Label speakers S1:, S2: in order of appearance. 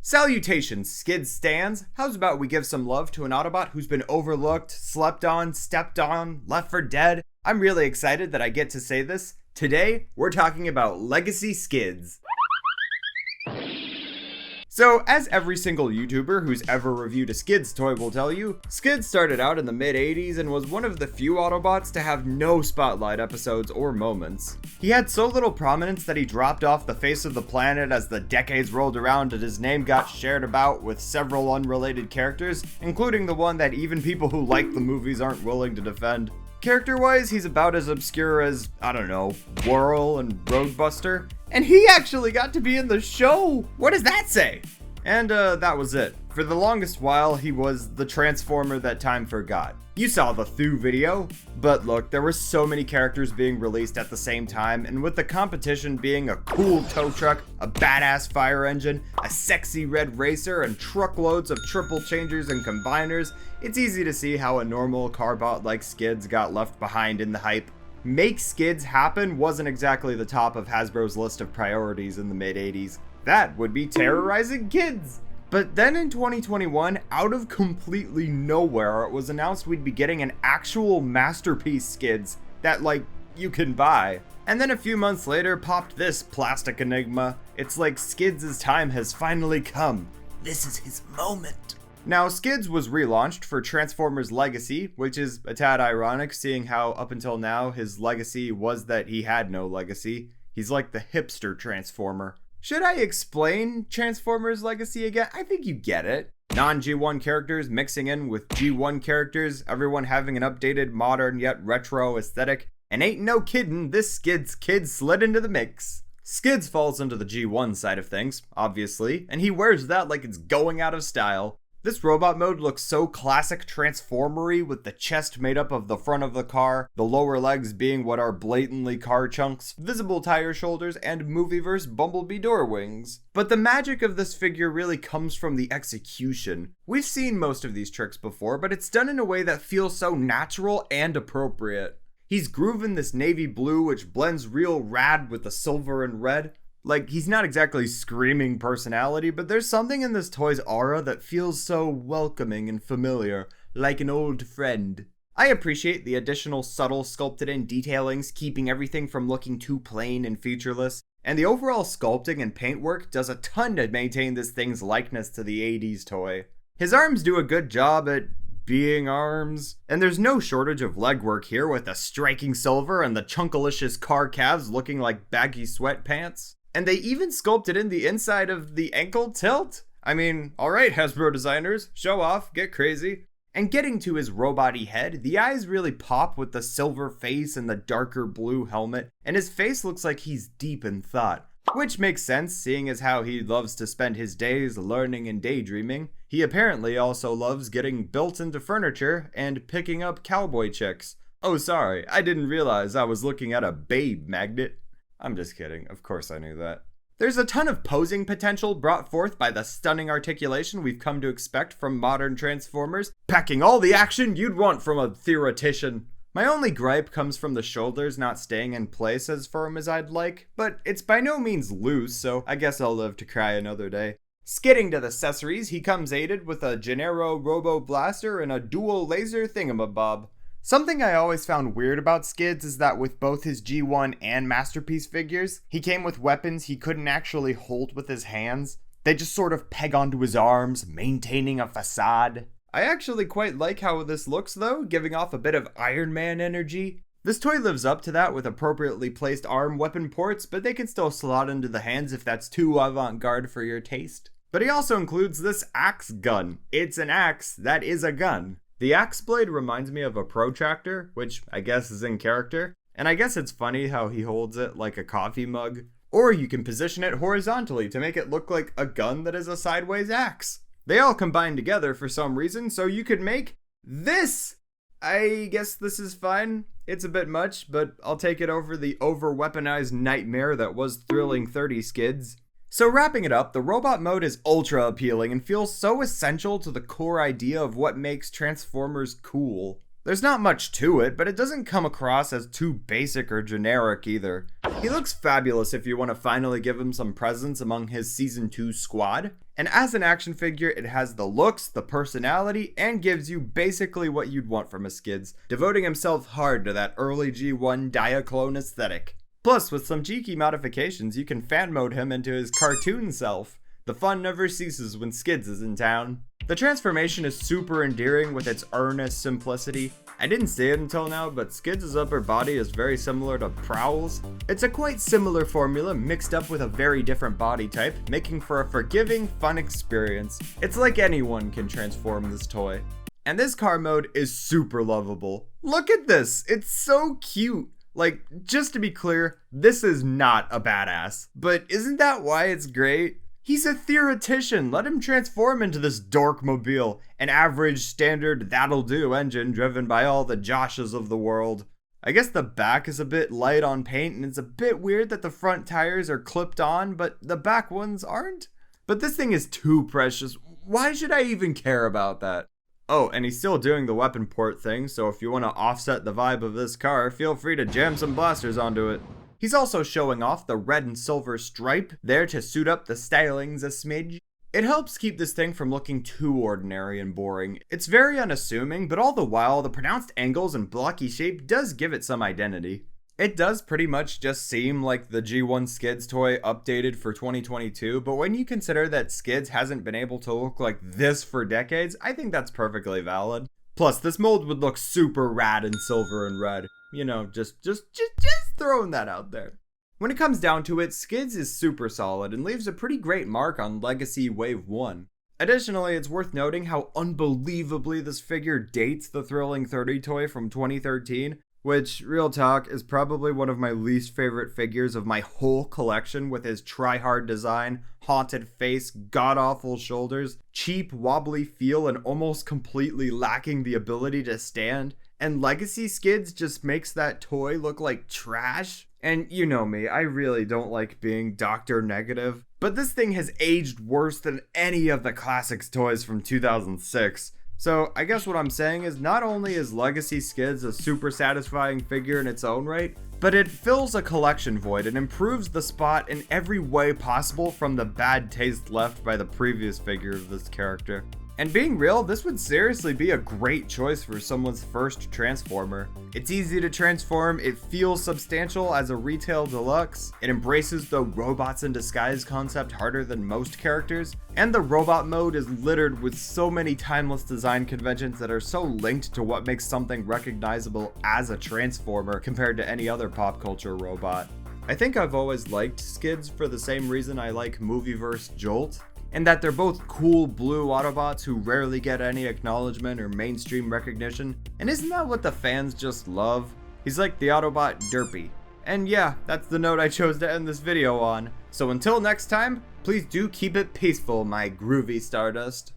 S1: Salutations, Skids stands. How's about we give some love to an Autobot who's been overlooked, slept on, stepped on, left for dead? I'm really excited that I get to say this. Today, we're talking about Legacy Skids. So, as every single YouTuber who's ever reviewed a Skids toy will tell you, Skids started out in the mid-80s and was one of the few Autobots to have no spotlight episodes or moments. He had so little prominence that he dropped off the face of the planet as the decades rolled around and his name got shared about with several unrelated characters, including the one that even people who like the movies aren't willing to defend. Character-wise, he's about as obscure as, I don't know, Whirl and Roadbuster. And he actually got to be in the show! What does that say? And that was it. For the longest while, he was the Transformer that time forgot. You saw the Thu video, but look, there were so many characters being released at the same time, and with the competition being a cool tow truck, a badass fire engine, a sexy red racer, and truckloads of triple changers and combiners, it's easy to see how a normal carbot like Skids got left behind in the hype. Make Skids happen wasn't exactly the top of Hasbro's list of priorities in the mid-80s. That would be terrorizing kids! But then in 2021, out of completely nowhere, it was announced we'd be getting an actual masterpiece Skids that, like, you can buy. And then a few months later popped this plastic enigma. It's like Skids' time has finally come. This is his moment. Now, Skids was relaunched for Transformers Legacy, which is a tad ironic seeing how up until now his legacy was that he had no legacy. He's like the hipster Transformer. Should I explain Transformers Legacy again? I think you get it. Non-G1 characters mixing in with G1 characters, everyone having an updated, modern yet retro aesthetic, and ain't no kiddin', this Skids kid slid into the mix. Skids falls into the G1 side of things, obviously, and he wears that like it's going out of style. This robot mode looks so classic Transformer-y with the chest made up of the front of the car, the lower legs being what are blatantly car chunks, visible tire shoulders, and movieverse Bumblebee door wings. But the magic of this figure really comes from the execution. We've seen most of these tricks before, but it's done in a way that feels so natural and appropriate. He's grooving this navy blue which blends real rad with the silver and red. Like, he's not exactly screaming personality, but there's something in this toy's aura that feels so welcoming and familiar, like an old friend. I appreciate the additional subtle sculpted in detailings, keeping everything from looking too plain and featureless, and the overall sculpting and paintwork does a ton to maintain this thing's likeness to the 80s toy. His arms do a good job at being arms, and there's no shortage of legwork here with the striking silver and the chunkalicious car calves looking like baggy sweatpants. And they even sculpted in the inside of the ankle tilt? I mean, alright Hasbro designers, show off, get crazy. And getting to his robot-y head, the eyes really pop with the silver face and the darker blue helmet, and his face looks like he's deep in thought. Which makes sense, seeing as how he loves to spend his days learning and daydreaming. He apparently also loves getting built into furniture and picking up cowboy chicks. Oh sorry, I didn't realize I was looking at a babe magnet. I'm just kidding, of course I knew that. There's a ton of posing potential brought forth by the stunning articulation we've come to expect from modern Transformers, packing all the action you'd want from a theoretician. My only gripe comes from the shoulders not staying in place as firm as I'd like, but it's by no means loose, so I guess I'll live to cry another day. Skidding to the accessories, he comes aided with a Gennaro Robo Blaster and a dual laser thingamabob. Something I always found weird about Skids is that with both his G1 and Masterpiece figures, he came with weapons he couldn't actually hold with his hands. They just sort of peg onto his arms, maintaining a facade. I actually quite like how this looks though, giving off a bit of Iron Man energy. This toy lives up to that with appropriately placed arm weapon ports, but they can still slot into the hands if that's too avant-garde for your taste. But he also includes this axe gun. It's an axe that is a gun. The axe blade reminds me of a protractor, which I guess is in character, and I guess it's funny how he holds it like a coffee mug. Or you can position it horizontally to make it look like a gun that is a sideways axe. They all combine together for some reason, so you could make this! I guess this is fine. It's a bit much, but I'll take it over the over-weaponized nightmare that was Thrilling 30 Skids. So wrapping it up, the robot mode is ultra appealing and feels so essential to the core idea of what makes Transformers cool. There's not much to it, but it doesn't come across as too basic or generic either. He looks fabulous if you want to finally give him some presence among his Season 2 squad. And as an action figure, it has the looks, the personality, and gives you basically what you'd want from a Skids, devoting himself hard to that early G1 Diaclone aesthetic. Plus, with some cheeky modifications, you can fan mode him into his cartoon self. The fun never ceases when Skids is in town. The transformation is super endearing with its earnest simplicity. I didn't say it until now, but Skids' upper body is very similar to Prowl's. It's a quite similar formula mixed up with a very different body type, making for a forgiving, fun experience. It's like anyone can transform this toy. And this car mode is super lovable. Look at this, it's so cute. Like, just to be clear, this is not a badass. But isn't that why it's great? He's a theoretician, let him transform into this dorkmobile, an average standard that'll-do engine driven by all the Joshes of the world. I guess the back is a bit light on paint and it's a bit weird that the front tires are clipped on, but the back ones aren't? But this thing is too precious, why should I even care about that? Oh, and he's still doing the weapon port thing, so if you want to offset the vibe of this car, feel free to jam some blasters onto it. He's also showing off the red and silver stripe there to suit up the stylings a smidge. It helps keep this thing from looking too ordinary and boring. It's very unassuming, but all the while, the pronounced angles and blocky shape does give it some identity. It does pretty much just seem like the G1 Skids toy updated for 2022, but when you consider that Skids hasn't been able to look like this for decades, I think that's perfectly valid. Plus, this mold would look super rad in silver and red. You know, just throwing that out there. When it comes down to it, Skids is super solid and leaves a pretty great mark on Legacy Wave 1. Additionally, it's worth noting how unbelievably this figure dates the Thrilling 30 toy from 2013, which, real talk, is probably one of my least favorite figures of my whole collection, with his try-hard design, haunted face, god-awful shoulders, cheap, wobbly feel, and almost completely lacking the ability to stand. And Legacy Skids just makes that toy look like trash. And you know me, I really don't like being Dr. Negative, but this thing has aged worse than any of the Classics toys from 2006. So I guess what I'm saying is, not only is Legacy Skids a super satisfying figure in its own right, but it fills a collection void and improves the spot in every way possible from the bad taste left by the previous figure of this character. And being real, this would seriously be a great choice for someone's first Transformer. It's easy to transform, it feels substantial as a retail deluxe, it embraces the robots in disguise concept harder than most characters, and the robot mode is littered with so many timeless design conventions that are so linked to what makes something recognizable as a Transformer compared to any other pop culture robot. I think I've always liked Skids for the same reason I like Movieverse Jolt, and that they're both cool blue Autobots who rarely get any acknowledgement or mainstream recognition. And isn't that what the fans just love? He's like the Autobot Derpy. And yeah, that's the note I chose to end this video on. So until next time, please do keep it peaceful, my groovy Stardust.